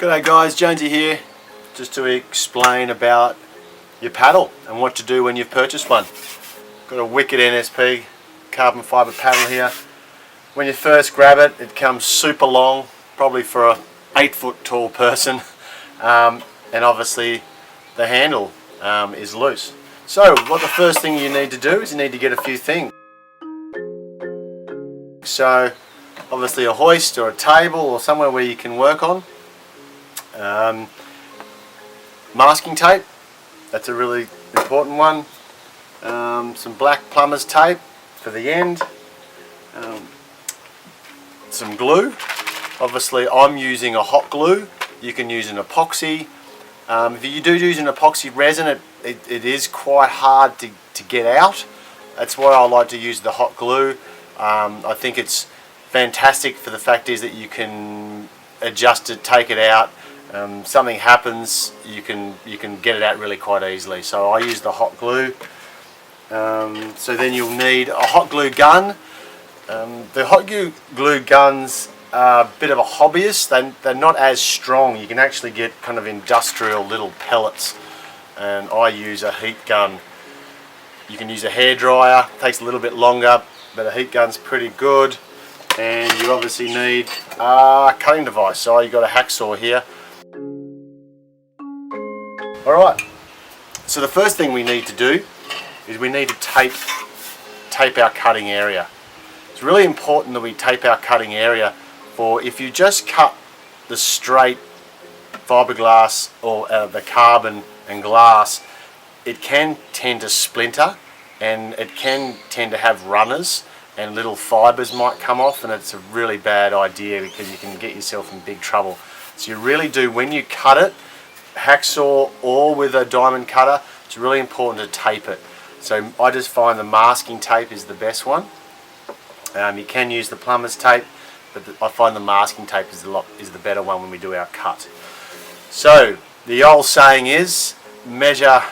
G'day guys, Jonesy here, just to explain about your paddle and what to do when you've purchased one. Got a wicked NSP carbon fibre paddle here. When you first grab it, it comes super long, probably for a 8-foot tall person, and obviously the handle is loose. So what the first thing you need to do is you need to get a few things. So obviously a hoist or a table or somewhere where you can work on. Masking tape, that's a really important one. Some black plumber's tape for the end. Some glue. Obviously I'm using a hot glue. You can use an epoxy. If you do use an epoxy resin, it is quite hard to get out. That's why I like to use the hot glue. I think it's fantastic for the fact is that you can adjust it, take it out. Something happens, you can get it out really quite easily. So I use the hot glue. So then you'll need a hot glue gun. The hot glue guns are a bit of a hobbyist. They're not as strong. You can actually get kind of industrial little pellets, and I use a heat gun. You can use a hairdryer, takes a little bit longer, but a heat gun's pretty good. And you obviously need a cutting device. So you've got a hacksaw here. Alright, so the first thing we need to do is we need to tape our cutting area. It's really important that we tape our cutting area, for if you just cut the straight fiberglass or the carbon and glass, it can tend to splinter and it can tend to have runners and little fibers might come off, and it's a really bad idea because you can get yourself in big trouble. So you really do, when you cut it, hacksaw or with a diamond cutter, it's really important to tape it. So I just find the masking tape is the best one. You can use the plumber's tape, but I find the masking tape is the better one when we do our cut. So the old saying is, measure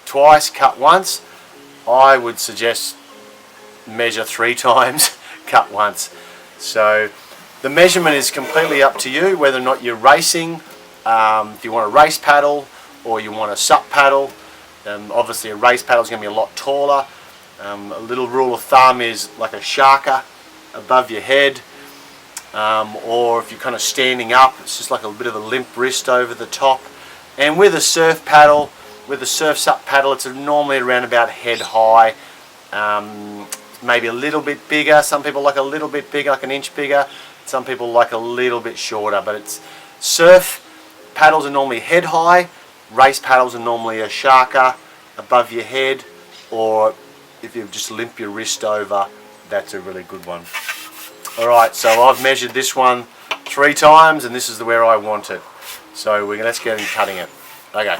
twice, cut once. I would suggest measure 3 times, cut once. So the measurement is completely up to you, whether or not you're racing. If you want a race paddle or you want a sup paddle, obviously a race paddle is going to be a lot taller. A little rule of thumb is like a sharker above your head, or if you're kind of standing up, it's just like a bit of a limp wrist over the top. And with a surf paddle, with a surf sup paddle, it's normally around about head high, maybe a little bit bigger. Some people like a little bit bigger, like an inch bigger. Some people like a little bit shorter, but it's surf paddles are normally head high, race paddles are normally a sharker above your head, or if you just limp your wrist over, that's a really good one. Alright, so I've measured this one 3 times and this is where I want it. So let's get in cutting it. Okay.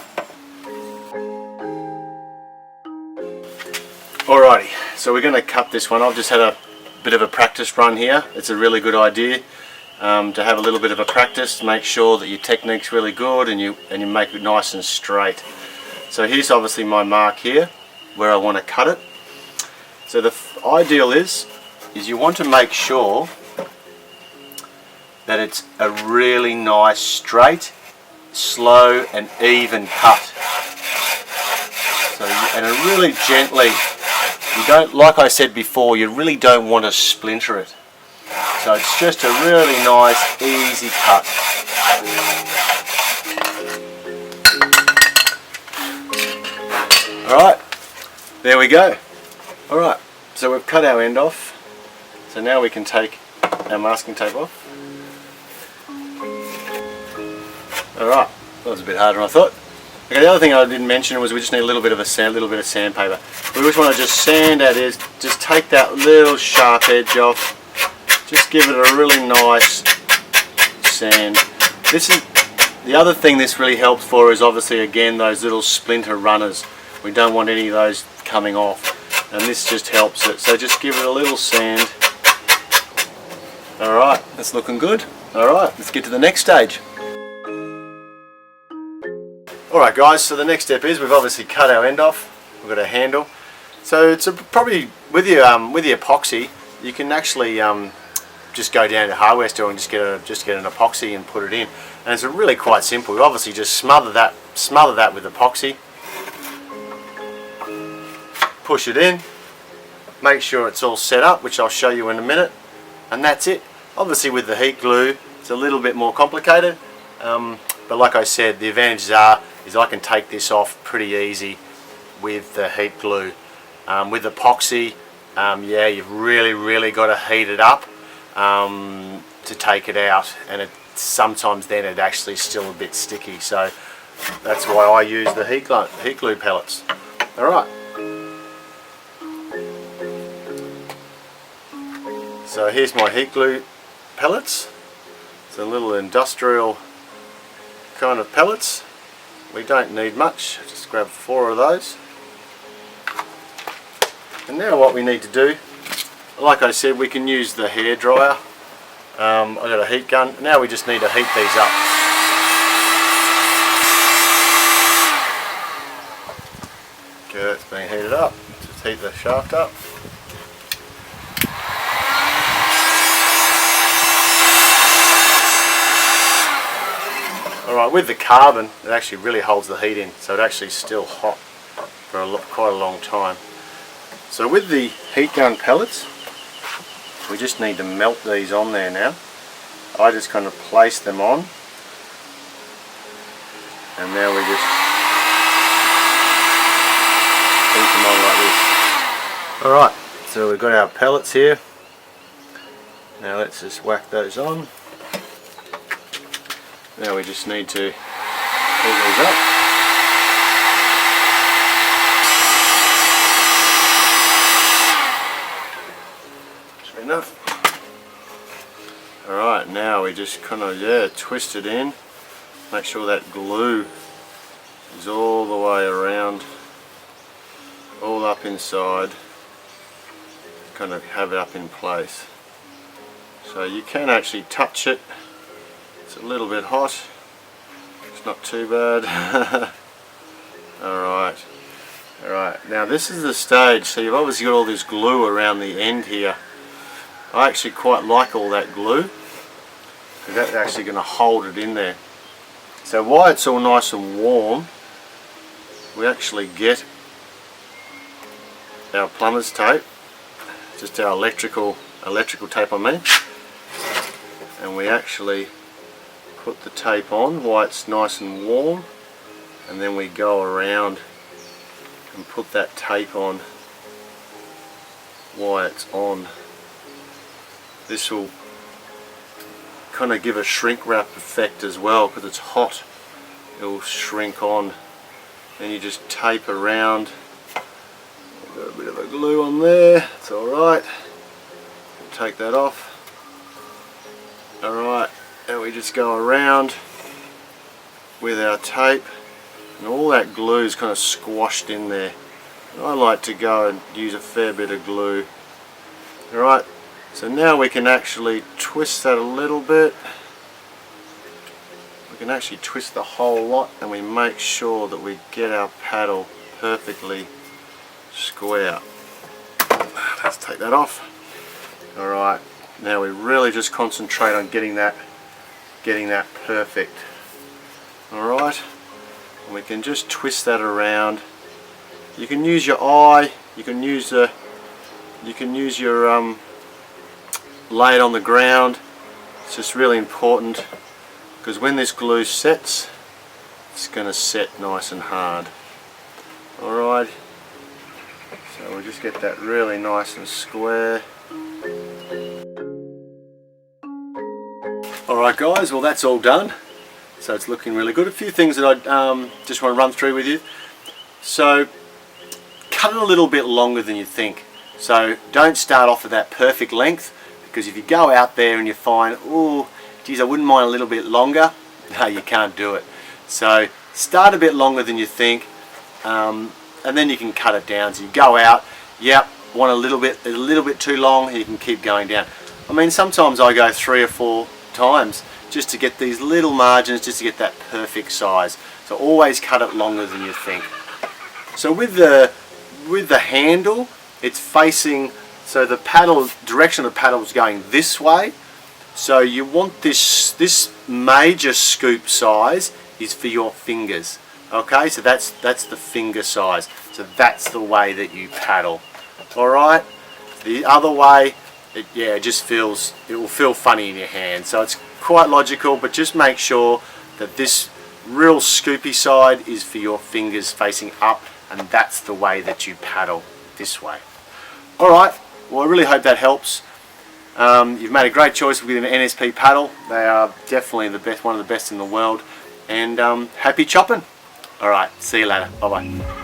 Alrighty, so we're going to cut this one. I've just had a bit of a practice run here. It's a really good idea. To have a little bit of a practice, make sure that your technique's really good and you make it nice and straight. So here's obviously my mark here where I want to cut it. So the ideal is you want to make sure that it's a really nice, straight, slow and even cut. So and really gently. You don't, like I said before, you really don't want to splinter it. So it's just a really nice, easy cut. Alright, there we go. Alright, so we've cut our end off. So now we can take our masking tape off. Alright, that was a bit harder than I thought. Okay, the other thing I didn't mention was we just need a little bit of sandpaper. We just want to just sand that is, just take that little sharp edge off. Just give it a really nice sand. This is the other thing this really helps for, is obviously again those little splinter runners. We don't want any of those coming off, and this just helps it. So just give it a little sand. Alright, that's looking good. Alright, let's get to the next stage. Alright guys, so the next step is we've obviously cut our end off. We've got a handle. So it's probably with your epoxy, you can actually just go down to the hardware store and just get an epoxy and put it in. And it's really quite simple. You obviously just smother that with epoxy, push it in, make sure it's all set up, which I'll show you in a minute, and that's it. Obviously with the heat glue it's a little bit more complicated, but like I said, the advantages is I can take this off pretty easy with the heat glue. With epoxy, yeah, you've really got to heat it up to take it out, and sometimes then it actually is still a bit sticky, so that's why I use the heat glue pellets. Alright, so here's my heat glue pellets. It's a little industrial kind of pellets. We don't need much, just grab 4 of those. And now what we need to do, like I said, we can use the hairdryer. I've got a heat gun. Now we just need to heat these up. Okay, it's being heated up. Just heat the shaft up. Alright, with the carbon, it actually really holds the heat in, so it actually is still hot for quite a long time. So with the heat gun pellets, we just need to melt these on there now. I just kind of place them on, and now we just heat them on like this. Alright, so we've got our pellets here. Now let's just whack those on. Now we just need to heat these up. Enough. Alright, now we just kind of twist it in, make sure that glue is all the way around, all up inside, kind of have it up in place. So you can actually touch it, it's a little bit hot, it's not too bad. Alright, now this is the stage, so you've obviously got all this glue around the end here. I actually quite like all that glue, because that's actually going to hold it in there. So while it's all nice and warm, we actually get our plumber's tape, just our electrical tape I mean, and we actually put the tape on while it's nice and warm, and then we go around and put that tape on while it's on. This will kind of give a shrink wrap effect as well, because it's hot, it will shrink on. And you just tape around. Got a bit of a glue on there, it's alright. Take that off. Alright, and we just go around with our tape, and all that glue is kind of squashed in there. And I like to go and use a fair bit of glue. Alright. So now we can actually twist that a little bit. We can actually twist the whole lot, and we make sure that we get our paddle perfectly square. Let's take that off. Alright, now we really just concentrate on getting that perfect. Alright, and we can just twist that around. You can use your eye, you can use your lay it on the ground. It's just really important, because when this glue sets, it's going to set nice and hard. Alright, so we'll just get that really nice and square. Alright guys, well that's all done. So it's looking really good. A few things that I just want to run through with you. So cut it a little bit longer than you think. So don't start off at that perfect length, because if you go out there and you find, oh geez, I wouldn't mind a little bit longer, no, you can't do it. So start a bit longer than you think, and then you can cut it down. So you go out, yep, want a little bit too long, you can keep going down. I mean, sometimes I go 3 or 4 times just to get these little margins, just to get that perfect size. So always cut it longer than you think. So with the handle, it's facing, so the paddle, direction of the paddle is going this way, So you want this major scoop size is for your fingers. Okay, so that's the finger size. So that's the way that you paddle. All right. The other way, it will feel funny in your hand. So it's quite logical, but just make sure that this real scoopy side is for your fingers facing up, and that's the way that you paddle, this way. All right. Well, I really hope that helps. You've made a great choice with an NSP paddle. They are definitely the best, one of the best in the world. And happy chopping. All right. See you later. Bye bye.